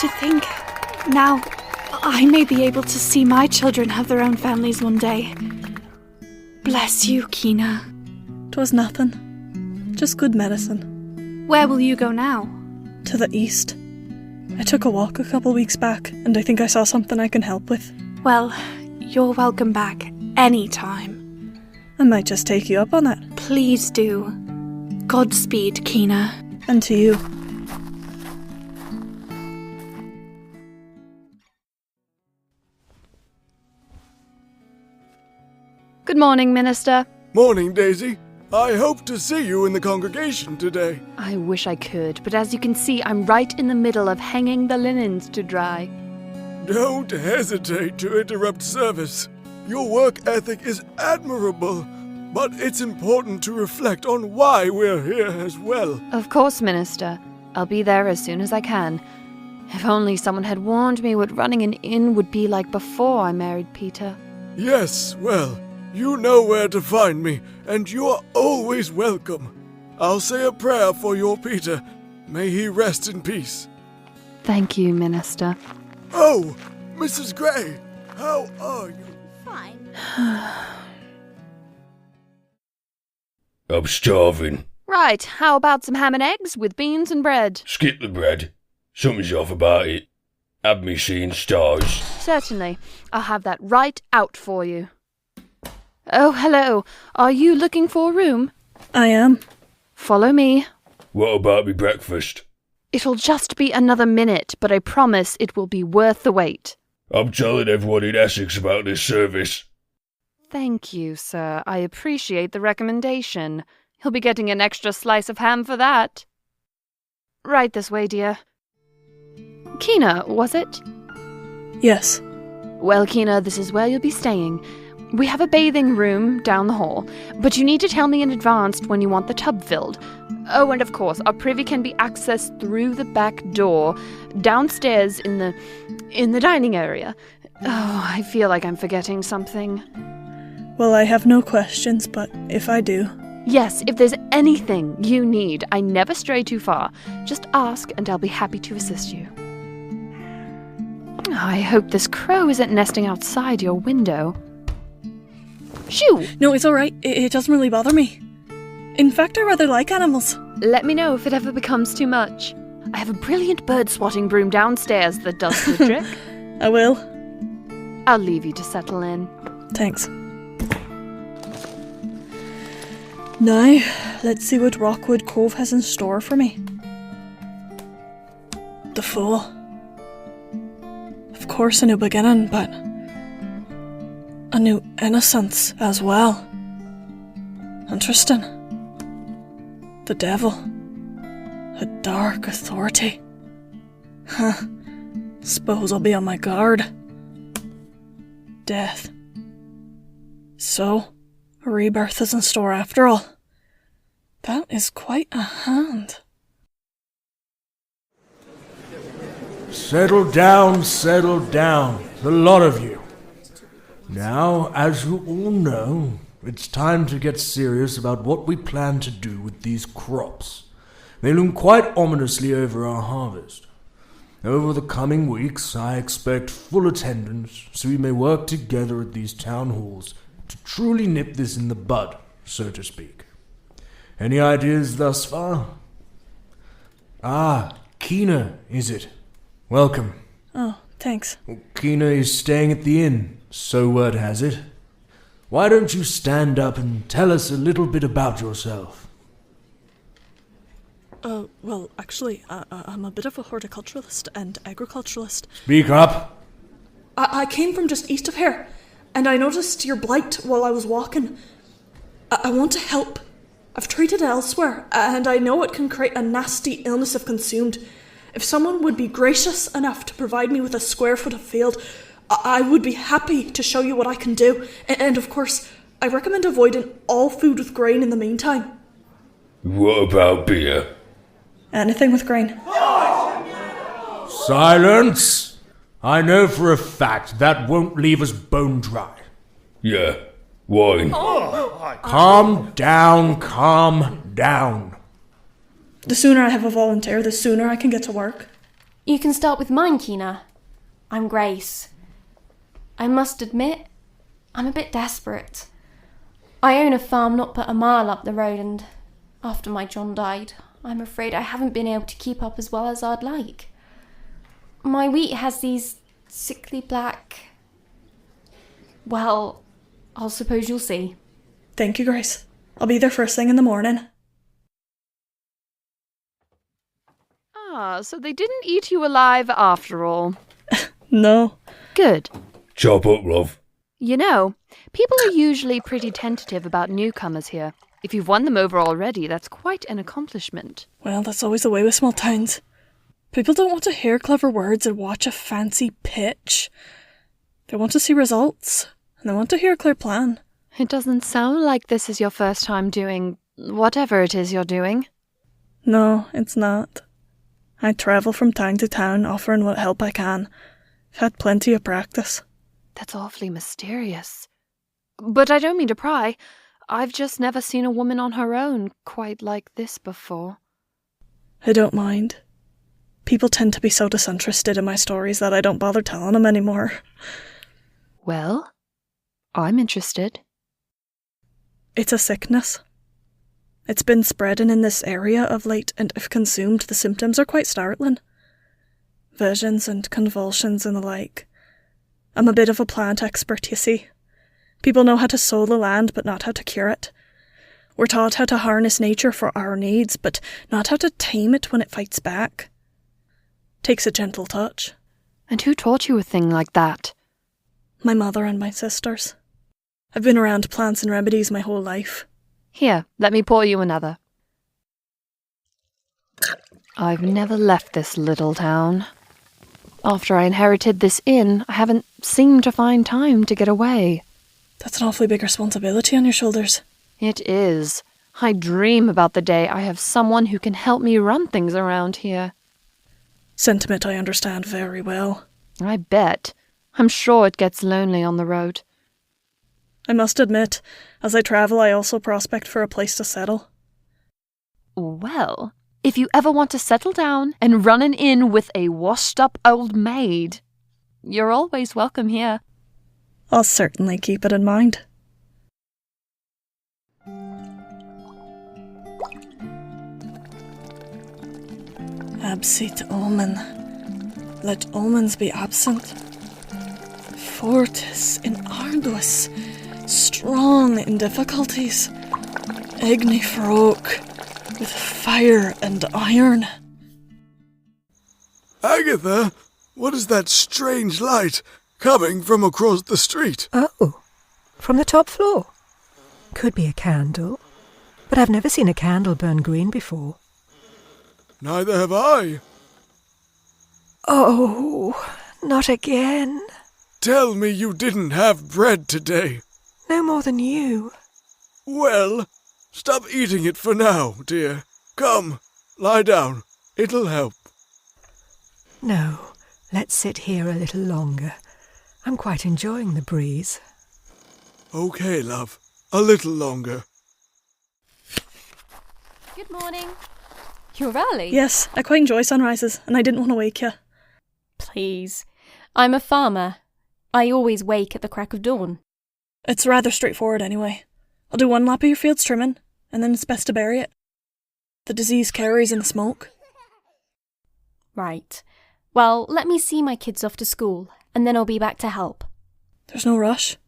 To think, now I may be able to see my children have their own families one day. Bless you, Kyna. 'Twas nothing. Just good medicine. Where will you go now? To the east. I took a walk a couple weeks back, and I think I saw something I can help with. Well, you're welcome back anytime. I might just take you up on it. Please do. Godspeed, Kyna. And to you. Good morning, Minister. Morning, Daisy. I hope to see you in the congregation today. I wish I could, but as you can see, I'm right in the middle of hanging the linens to dry. Don't hesitate to interrupt service. Your work ethic is admirable, but it's important to reflect on why we're here as well. Of course, Minister. I'll be there as soon as I can. If only someone had warned me what running an inn would be like before I married Peter. Yes, well, you know where to find me, and you're always welcome. I'll say a prayer for your Peter. May he rest in peace. Thank you, Minister. Oh, Mrs. Gray, how are you? Fine. I'm starving. Right, how about some ham and eggs with beans and bread? Skip the bread. Something's off about it. Have me seeing stars. Certainly. I'll have that right out for you. Oh, hello. Are you looking for a room? I am. Follow me. What about me breakfast? It'll just be another minute, but I promise it will be worth the wait. I'm telling everyone in Essex about this service. Thank you, sir. I appreciate the recommendation. He'll be getting an extra slice of ham for that. Right this way, dear. Kyna, was it? Yes. Well, Kyna, this is where you'll be staying. We have a bathing room down the hall, but you need to tell me in advance when you want the tub filled. Oh, and of course, our privy can be accessed through the back door, downstairs in the dining area. Oh, I feel like I'm forgetting something. Well, I have no questions, but if I do... Yes, if there's anything you need, I never stray too far. Just ask and I'll be happy to assist you. I hope this crow isn't nesting outside your window. Shoo! No, it's alright. It doesn't really bother me. In fact, I rather like animals. Let me know if it ever becomes too much. I have a brilliant bird-swatting broom downstairs that does the trick. I will. I'll leave you to settle in. Thanks. Now, let's see what Rockwood Cove has in store for me. The Fool. Of course a new beginning, but a new innocence as well. Interesting. The devil. A dark authority. Huh. Suppose I'll be on my guard. Death. So, a rebirth is in store after all. That is quite a hand. Settle down, the lot of you. Now, as you all know, it's time to get serious about what we plan to do with these crops. They loom quite ominously over our harvest. Over the coming weeks, I expect full attendance, so we may work together at these town halls to truly nip this in the bud, so to speak. Any ideas thus far? Ah, Kyna, is it? Welcome. Oh, thanks. Well, Kyna is staying at the inn, so word has it. Why don't you stand up and tell us a little bit about yourself? Well, actually, I'm a bit of a horticulturalist and agriculturalist. Speak up. I came from just east of here, and I noticed your blight while I was walking. I want to help. I've treated it elsewhere, and I know it can create a nasty illness if consumed. If someone would be gracious enough to provide me with a square foot of field, I would be happy to show you what I can do. And of course, I recommend avoiding all food with grain in the meantime. What about beer? Anything with grain. Silence! I know for a fact that won't leave us bone dry. Yeah, wine. Calm down. The sooner I have a volunteer, the sooner I can get to work. You can start with mine, Kyna. I'm Grace. I must admit, I'm a bit desperate. I own a farm not but a mile up the road, and after my John died, I'm afraid I haven't been able to keep up as well as I'd like. My wheat has these sickly black... Well, I'll suppose you'll see. Thank you, Grace. I'll be there first thing in the morning. Ah, so they didn't eat you alive after all. No. Good. Chop up, love. You know, people are usually pretty tentative about newcomers here. If you've won them over already, that's quite an accomplishment. Well, that's always the way with small towns. People don't want to hear clever words or watch a fancy pitch. They want to see results, and they want to hear a clear plan. It doesn't sound like this is your first time doing whatever it is you're doing. No, it's not. I travel from town to town, offering what help I can. I've had plenty of practice. That's awfully mysterious. But I don't mean to pry. I've just never seen a woman on her own quite like this before. I don't mind. People tend to be so disinterested in my stories that I don't bother telling them anymore. Well, I'm interested. It's a sickness. It's been spreading in this area of late, and if consumed, the symptoms are quite startling. Visions and convulsions and the like. I'm a bit of a plant expert, you see. People know how to sow the land, but not how to cure it. We're taught how to harness nature for our needs, but not how to tame it when it fights back. Takes a gentle touch. And who taught you a thing like that? My mother and my sisters. I've been around plants and remedies my whole life. Here, let me pour you another. I've never left this little town. After I inherited this inn, I haven't seemed to find time to get away. That's an awfully big responsibility on your shoulders. It is. I dream about the day I have someone who can help me run things around here. Sentiment I understand very well. I bet. I'm sure it gets lonely on the road. I must admit, as I travel, I also prospect for a place to settle. Well, if you ever want to settle down and run an inn with a washed-up old maid, you're always welcome here. I'll certainly keep it in mind. Absit omen. Let omens be absent. Fortis in arduous, strong in difficulties. Igni froke, with fire and iron. Agatha, what is that strange light coming from across the street? Oh, from the top floor. Could be a candle, but I've never seen a candle burn green before. Neither have I. Oh, not again. Tell me you didn't have bread today. No more than you. Well, stop eating it for now, dear. Come, lie down. It'll help. No, let's sit here a little longer. I'm quite enjoying the breeze. Okay, love. A little longer. Good morning. You're early? Yes, I quite enjoy sunrises, and I didn't want to wake you. Please. I'm a farmer. I always wake at the crack of dawn. It's rather straightforward anyway. I'll do one lap of your fields trimming, and then it's best to bury it. The disease carries in the smoke. Right. Well, let me see my kids off to school, and then I'll be back to help. There's no rush.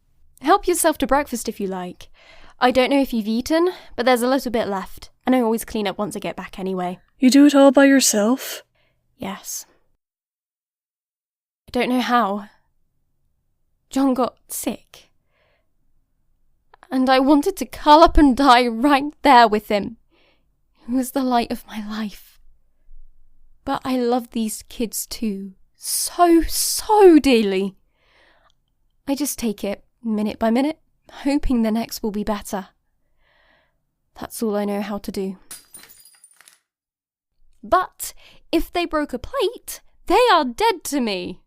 Help yourself to breakfast if you like. I don't know if you've eaten, but there's a little bit left, and I always clean up once I get back anyway. You do it all by yourself? Yes. I don't know how. John got sick. And I wanted to curl up and die right there with him. He was the light of my life. But I love these kids too, so dearly. I just take it minute by minute, hoping the next will be better. That's all I know how to do. But if they broke a plate, they are dead to me.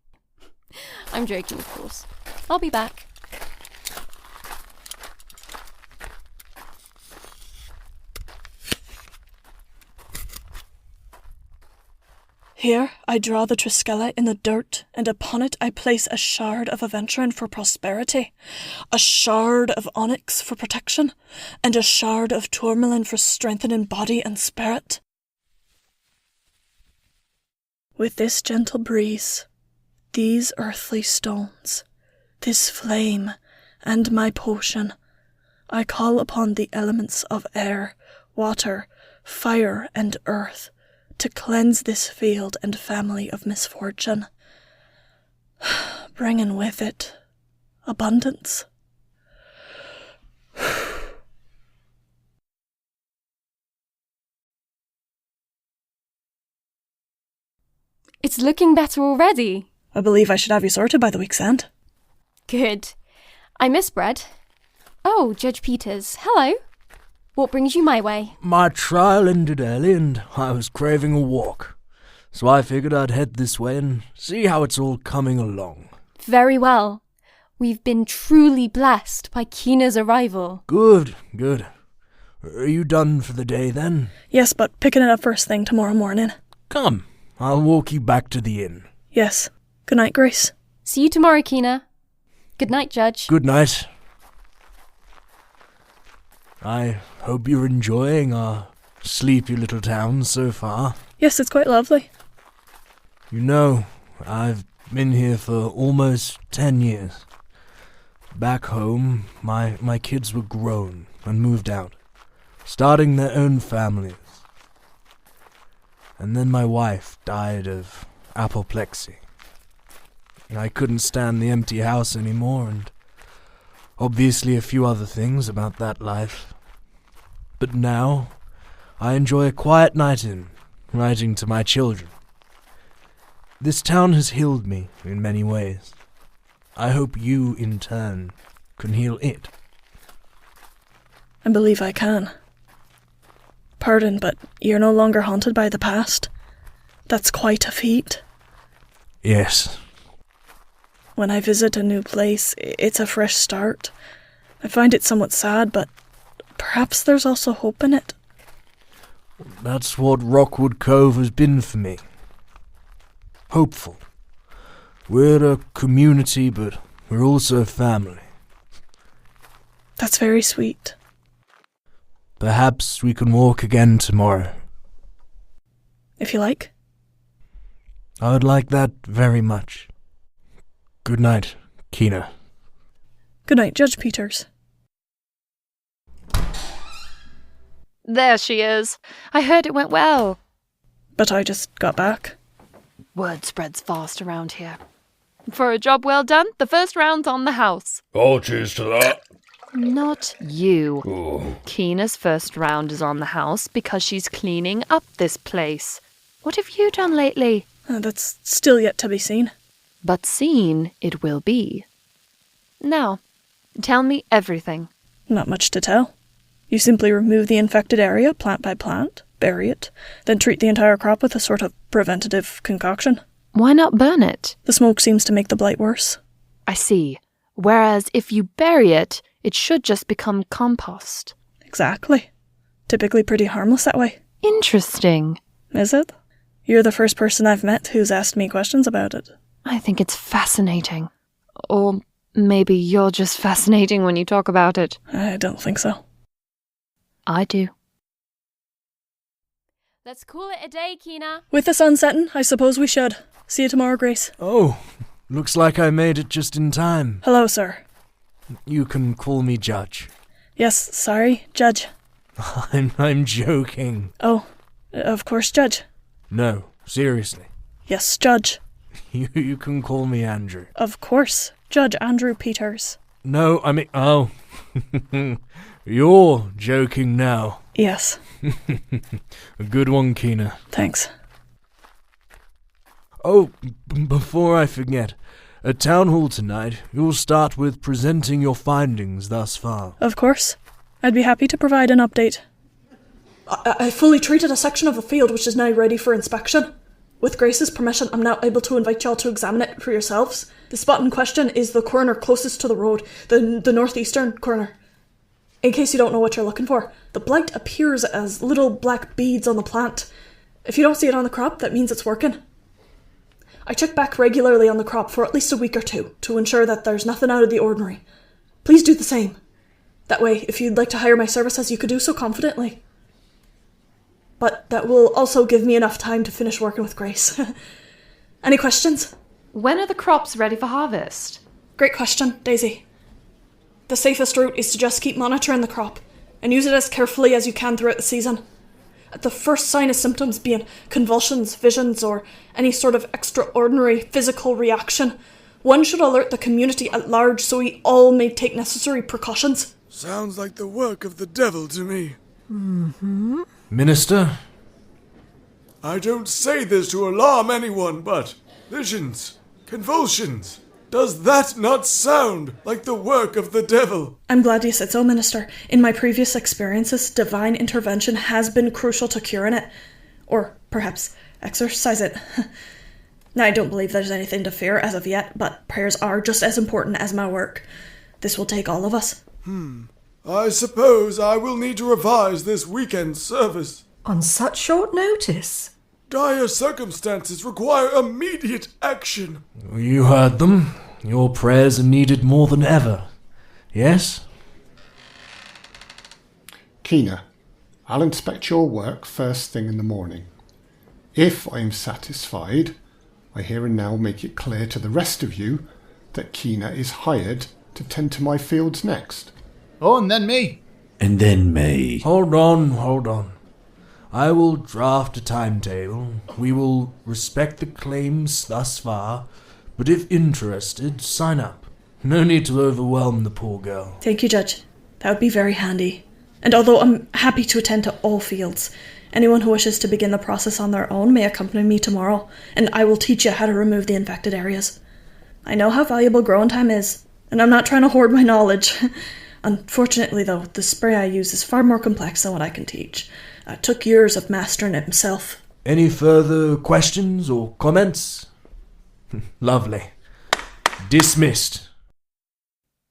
I'm joking, of course. I'll be back. Here I draw the Triskella in the dirt, and upon it I place a shard of aventurine for prosperity, a shard of onyx for protection, and a shard of tourmaline for strengthening body and spirit. With this gentle breeze, these earthly stones, this flame, and my potion, I call upon the elements of air, water, fire, and earth to cleanse this field and family of misfortune, bringing with it abundance. It's looking better already. I believe I should have you sorted by the week's end. Good. I miss bread. Oh, Judge Peters, hello. What brings you my way? My trial ended early and I was craving a walk, so I figured I'd head this way and see how it's all coming along. Very well. We've been truly blessed by Kyna's arrival. Good. Are you done for the day then? Yes, but picking it up first thing tomorrow morning. Come, I'll walk you back to the inn. Yes. Good night, Grace. See you tomorrow, Kyna. Good night, Judge. Good night. I hope you're enjoying our sleepy little town so far. Yes, it's quite lovely. You know, I've been here for almost 10 years. Back home, my kids were grown and moved out, starting their own families. And then my wife died of apoplexy. I couldn't stand the empty house anymore, and obviously a few other things about that life. But now, I enjoy a quiet night in, writing to my children. This town has healed me in many ways. I hope you, in turn, can heal it. I believe I can. Pardon, but you're no longer haunted by the past. That's quite a feat. Yes. When I visit a new place, it's a fresh start. I find it somewhat sad, but perhaps there's also hope in it. That's what Rockwood Cove has been for me. Hopeful. We're a community, but we're also family. That's very sweet. Perhaps we can walk again tomorrow. If you like. I would like that very much. Good night, Kyna. Good night, Judge Peters. There she is. I heard it went well. But I just got back. Word spreads fast around here. For a job well done, the first round's on the house. Oh, cheers to that. Not you. Oh. Kyna's first round is on the house because she's cleaning up this place. What have you done lately? That's still yet to be seen. But seen it will be. Now, tell me everything. Not much to tell. You simply remove the infected area plant by plant, bury it, then treat the entire crop with a sort of preventative concoction. Why not burn it? The smoke seems to make the blight worse. I see. Whereas if you bury it, it should just become compost. Exactly. Typically pretty harmless that way. Interesting. Is it? You're the first person I've met who's asked me questions about it. I think it's fascinating. Or maybe you're just fascinating when you talk about it. I don't think so. I do. Let's call it a day, Kyna. With the sun setting, I suppose we should. See you tomorrow, Grace. Oh, looks like I made it just in time. Hello, sir. You can call me Judge. Yes, sorry, Judge. I'm joking. Oh, of course, Judge. No, seriously. Yes, Judge. You can call me Andrew. Of course, Judge Andrew Peters. No, I mean, oh. You're joking now. Yes. A good one, Kyna. Thanks. Oh, before I forget, at Town Hall tonight, you'll start with presenting your findings thus far. Of course. I'd be happy to provide an update. I fully treated a section of the field which is now ready for inspection. With Grace's permission, I'm now able to invite y'all to examine it for yourselves. The spot in question is the corner closest to the road, the northeastern corner. In case you don't know what you're looking for, the blight appears as little black beads on the plant. If you don't see it on the crop, that means it's working. I check back regularly on the crop for at least a week or two to ensure that there's nothing out of the ordinary. Please do the same. That way, if you'd like to hire my services, you could do so confidently. But that will also give me enough time to finish working with Grace. Any questions? When are the crops ready for harvest? Great question, Daisy. The safest route is to just keep monitoring the crop and use it as carefully as you can throughout the season. At the first sign of symptoms being convulsions, visions, or any sort of extraordinary physical reaction, one should alert the community at large so we all may take necessary precautions. Sounds like the work of the devil to me. Mm-hmm. Minister? I don't say this to alarm anyone, but visions, convulsions. Does that not sound like the work of the devil? I'm glad you said so, Minister. In my previous experiences, divine intervention has been crucial to curing it. Or perhaps exorcise it. Now, I don't believe there's anything to fear as of yet, but prayers are just as important as my work. This will take all of us. I suppose I will need to revise this weekend service. On such short notice? Dire circumstances require immediate action. You heard them. Your prayers are needed more than ever. Yes? Kyna, I'll inspect your work first thing in the morning. If I am satisfied, I here and now make it clear to the rest of you that Kyna is hired to tend to my fields next. Oh, and then me. And then me. Hold on. I will draft a timetable. We will respect the claims thus far, but if interested, sign up. No need to overwhelm the poor girl. Thank you, Judge. That would be very handy. And although I'm happy to attend to all fields, anyone who wishes to begin the process on their own may accompany me tomorrow, and I will teach you how to remove the infected areas. I know how valuable growing time is, and I'm not trying to hoard my knowledge. Unfortunately, though, the spray I use is far more complex than what I can teach. It took years of mastering it himself. Any further questions or comments? Lovely. Dismissed.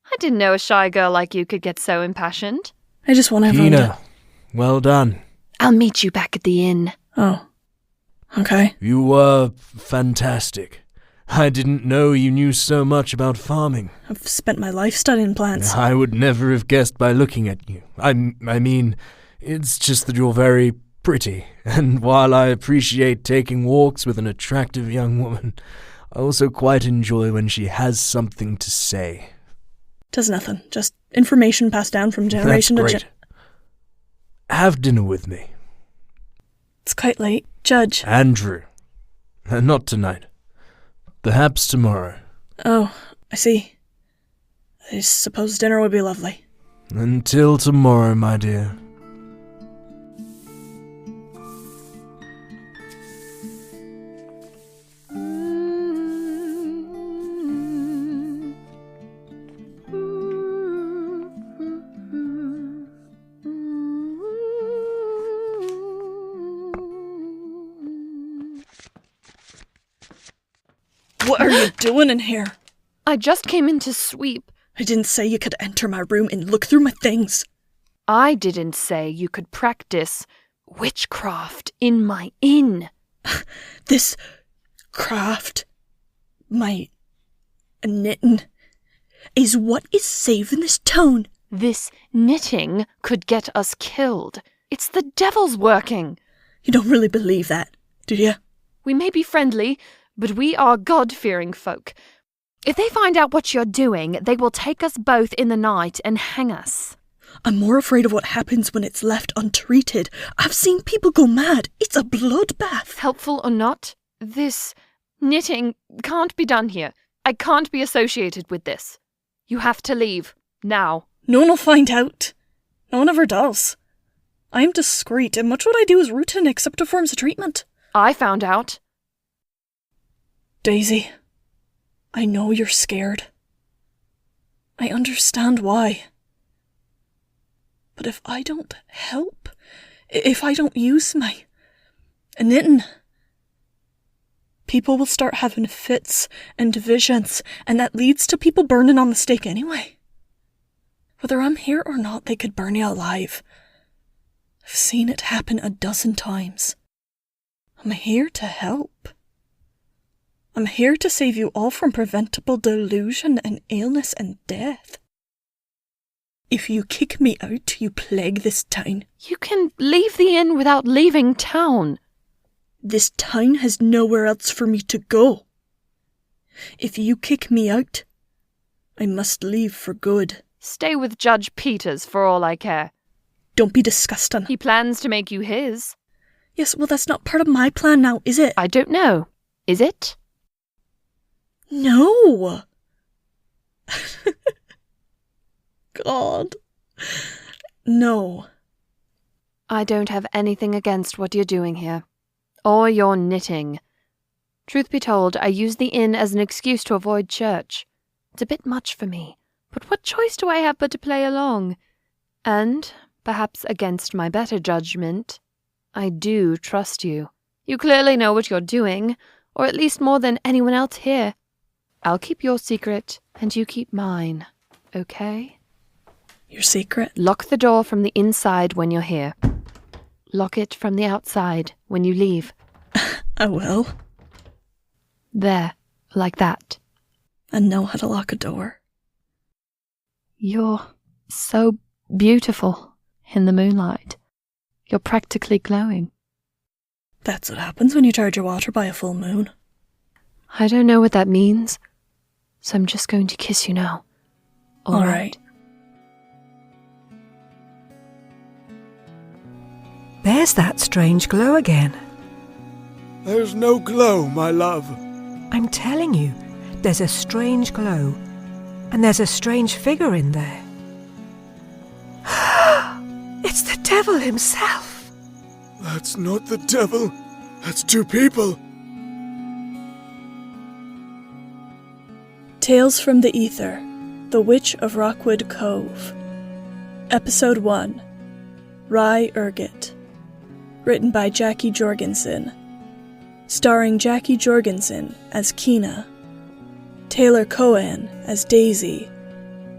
I didn't know a shy girl like you could get so impassioned. I just want everyone to... Kyna, well done. I'll meet you back at the inn. Oh. Okay. You were fantastic. I didn't know you knew so much about farming. I've spent my life studying plants. I would never have guessed by looking at you. I mean, it's just that you're very pretty, and while I appreciate taking walks with an attractive young woman, I also quite enjoy when she has something to say. Does nothing. Just information passed down from generation That's to great. Have dinner with me. It's quite late. Judge. Andrew. Not tonight. Perhaps tomorrow. Oh, I see. I suppose dinner would be lovely. Until tomorrow, my dear. What are you doing in here? I just came in to sweep. I didn't say you could enter my room and look through my things. I didn't say you could practice witchcraft in my inn. This craft, my knitting, is what is saving this town. This knitting could get us killed. It's the devil's working. You don't really believe that, do you? We may be friendly, but we are God-fearing folk. If they find out what you're doing, they will take us both in the night and hang us. I'm more afraid of what happens when it's left untreated. I've seen people go mad. It's a bloodbath. Helpful or not, this knitting can't be done here. I can't be associated with this. You have to leave, now. No one will find out. No one ever does. I am discreet, and much what I do is routine except to forms of treatment. I found out. Daisy, I know you're scared. I understand why. But if I don't help, if I don't use my knitting, people will start having fits and visions, and that leads to people burning on the stake anyway. Whether I'm here or not, they could burn you alive. I've seen it happen 12 times. I'm here to help. I'm here to save you all from preventable delusion and illness and death. If you kick me out, you plague this town. You can leave the inn without leaving town. This town has nowhere else for me to go. If you kick me out, I must leave for good. Stay with Judge Peters for all I care. Don't be disgusting. He plans to make you his. Yes, well, that's not part of my plan now, is it? I don't know. Is it? No. God. No. I don't have anything against what you're doing here. Or your knitting. Truth be told, I use the inn as an excuse to avoid church. It's a bit much for me, but what choice do I have but to play along? And, perhaps against my better judgment, I do trust you. You clearly know what you're doing, or at least more than anyone else here. I'll keep your secret, and you keep mine, okay? Your secret? Lock the door from the inside when you're here. Lock it from the outside when you leave. I will. There, like that. I know how to lock a door. You're so beautiful in the moonlight. You're practically glowing. That's what happens when you charge your water by a full moon. I don't know what that means, so I'm just going to kiss you now. All right. There's that strange glow again. There's no glow, my love. I'm telling you, there's a strange glow, and there's a strange figure in there. It's the devil himself. That's not the devil. That's two people. Tales from the Aether, The Witch of Rockwood Cove. Episode 1, Rye Ergot. Written by Jackie Jorgenson. Starring Jackie Jorgenson as Kyna, Taylor Coan as Daisy,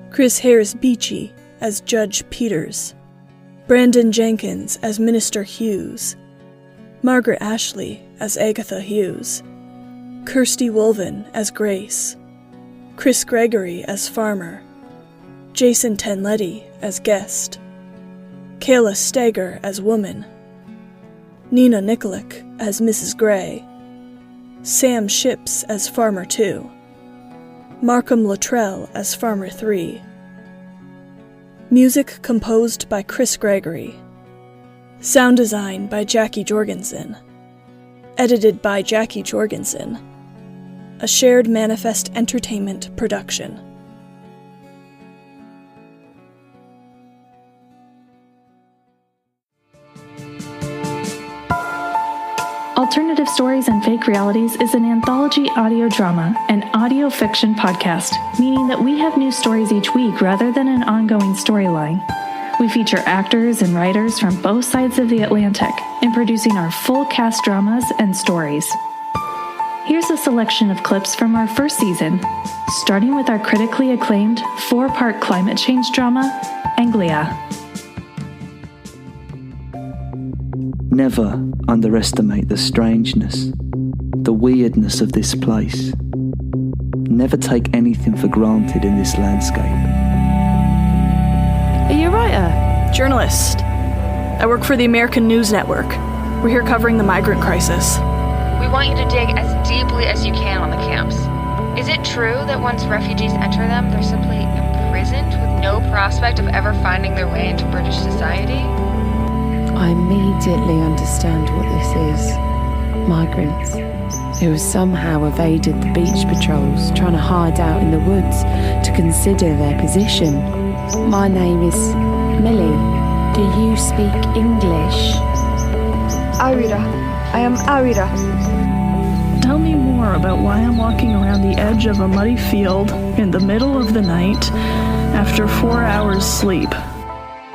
Chris Harris-Beechey as Judge Peters, Brandon Jenkins as Minister Hughes, Margaret Ashley as Agatha Hughes, Kirsty Woolven as Grace, Chris Gregory as Farmer, Jason Tenletti as Guest, Kayla Steger as Woman, Nina Nikolic as Mrs. Gray, Sam Ships as Farmer 2, Markham Luttrell as Farmer 3. Music composed by Chris Gregory. Sound design by Jackie Jorgenson. Edited by Jackie Jorgenson. A Shared Manifest Entertainment production. Alternative Stories and Fake Realities is an anthology audio drama and audio fiction podcast, meaning that we have new stories each week rather than an ongoing storyline. We feature actors and writers from both sides of the Atlantic in producing our full cast dramas and stories. Here's a selection of clips from our first season, starting with our critically acclaimed 4-part climate change drama, Anglia. Never underestimate the strangeness, the weirdness of this place. Never take anything for granted in this landscape. Are you a writer? Journalist. I work for the American News Network. We're here covering the migrant crisis. We want you to dig as deeply as you can on the camps. Is it true that once refugees enter them, they're simply imprisoned with no prospect of ever finding their way into British society? I immediately understand what this is. Migrants who have somehow evaded the beach patrols, trying to hide out in the woods to consider their position. My name is Millie. Do you speak English? Arira. I am Arira. Tell me more about why I'm walking around the edge of a muddy field in the middle of the night after 4 hours sleep.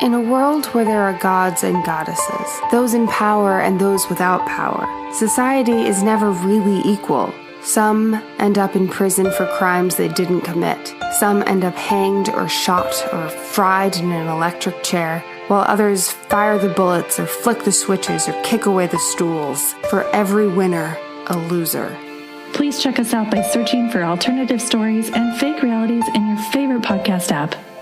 In a world where there are gods and goddesses, those in power and those without power, society is never really equal. Some end up in prison for crimes they didn't commit. Some end up hanged or shot or fried in an electric chair, while others fire the bullets or flick the switches or kick away the stools. For every winner, a loser. Please check us out by searching for alternative stories and fake realities in your favorite podcast app.